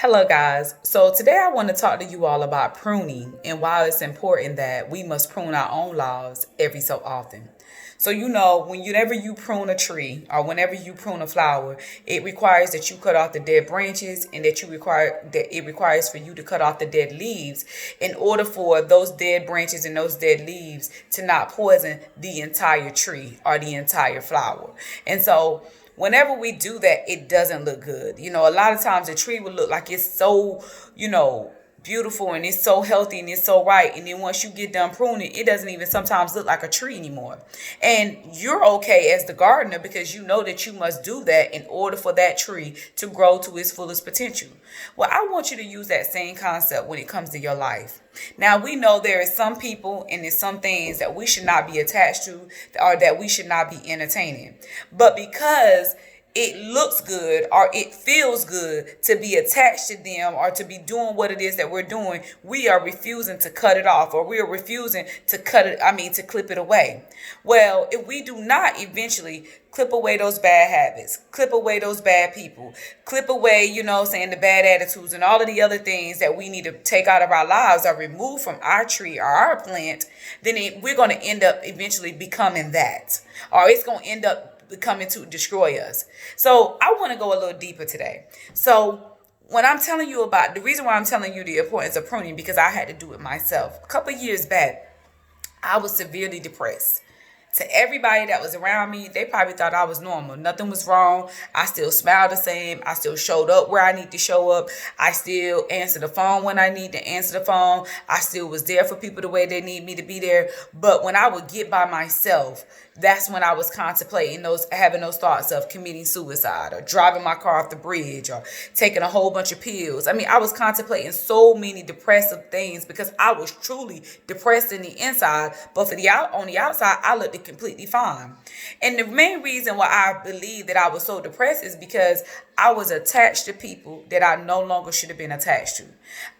Hello, guys. So today I want to talk to you all about pruning and why it's important that we must prune our own lives every so often. So, whenever you prune a tree or whenever you prune a flower, it requires that you cut off the dead branches and that it requires for you to cut off the dead leaves in order for those dead branches and those dead leaves to not poison the entire tree or the entire flower. And so whenever we do that, it doesn't look good. A lot of times a tree will look like it's so, beautiful and it's so healthy and it's so right. And then once you get done pruning, it doesn't even sometimes look like a tree anymore. And you're okay as the gardener because you know that you must do that in order for that tree to grow to its fullest potential. Well, I want you to use that same concept when it comes to your life. Now, we know there is some people and there's some things that we should not be attached to or that we should not be entertaining. But because it looks good or it feels good to be attached to them or to be doing what it is that we're doing, we are refusing to cut it off, or we are refusing to to clip it away. Well, if we do not eventually clip away those bad habits, clip away those bad people, clip away, the bad attitudes and all of the other things that we need to take out of our lives or remove from our tree or our plant, then we're going to end up eventually becoming that, or it's going to end up coming to destroy us. So I want to go a little deeper today. So when I'm telling you about the reason why I'm telling you the importance of pruning, because I had to do it myself. A couple of years back, I was severely depressed. To everybody that was around me, they probably thought I was normal. Nothing was wrong. I still smiled the same. I still showed up where I need to show up. I still answered the phone when I need to answer the phone. I still was there for people the way they need me to be there. But when I would get by myself, that's when I was contemplating having those thoughts of committing suicide or driving my car off the bridge or taking a whole bunch of pills. I was contemplating so many depressive things because I was truly depressed in the inside, but on the outside, I looked completely fine. And the main reason why I believe that I was so depressed is because I was attached to people that I no longer should have been attached to.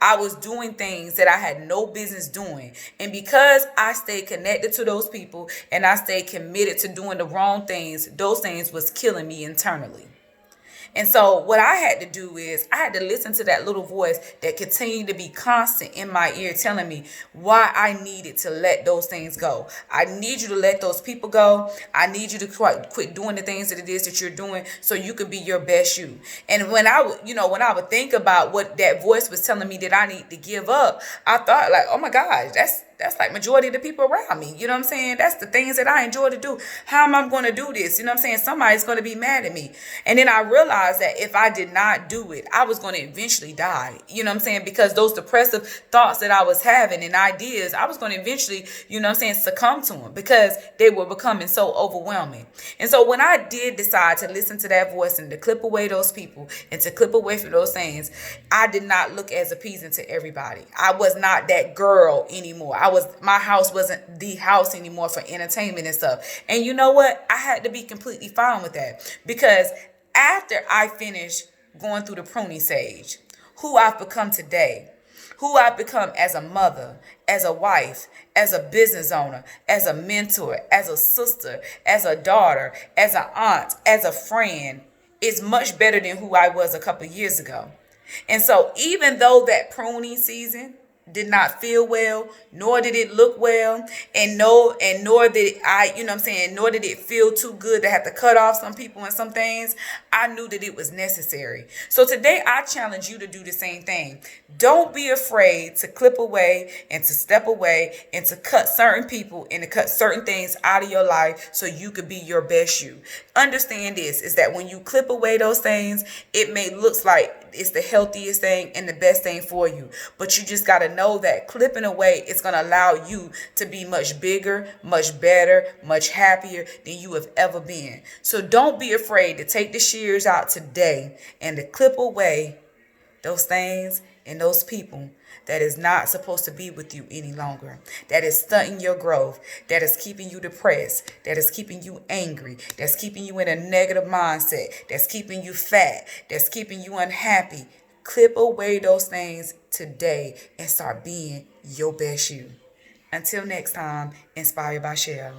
I was doing things that I had no business doing. And because I stayed connected to those people and I stayed committed to doing the wrong things, those things was killing me internally. And so what I had to do is I had to listen to that little voice that continued to be constant in my ear telling me why I needed to let those things go. I need you to let those people go. I need you to quit doing the things that it is that you're doing so you can be your best you. And when I would think about what that voice was telling me that I need to give up, I thought like, oh my gosh, that's like majority of the people around me. You know what I'm saying? That's the things that I enjoy to do. How am I going to do this? You know what I'm saying? Somebody's going to be mad at me. And then I realized that if I did not do it, I was going to eventually die. You know what I'm saying? Because those depressive thoughts that I was having and ideas, I was going to eventually, succumb to them because they were becoming so overwhelming. And so when I did decide to listen to that voice and to clip away those people and to clip away from those things, I did not look as appeasing to everybody. I was not that girl anymore. My house wasn't the house anymore for entertainment and stuff. And you know what? I had to be completely fine with that because after I finished going through the pruning stage, who I've become today, who I've become as a mother, as a wife, as a business owner, as a mentor, as a sister, as a daughter, as an aunt, as a friend, is much better than who I was a couple of years ago. And so even though that pruning season did not feel well, nor did it look well, nor did nor did it feel too good to have to cut off some people and some things, I knew that it was necessary. So today I challenge you to do the same thing. Don't be afraid to clip away and to step away and to cut certain people and to cut certain things out of your life so you could be your best you. Understand this, is that when you clip away those things, it may look like it's the healthiest thing and the best thing for you. But you just got to know that clipping away is going to allow you to be much bigger, much better, much happier than you have ever been. So don't be afraid to take the shears out today and to clip away those things and those people that is not supposed to be with you any longer, that is stunting your growth, that is keeping you depressed, that is keeping you angry, that's keeping you in a negative mindset, that's keeping you fat, that's keeping you unhappy. Clip away those things today and start being your best you. Until next time, Inspired by Shell.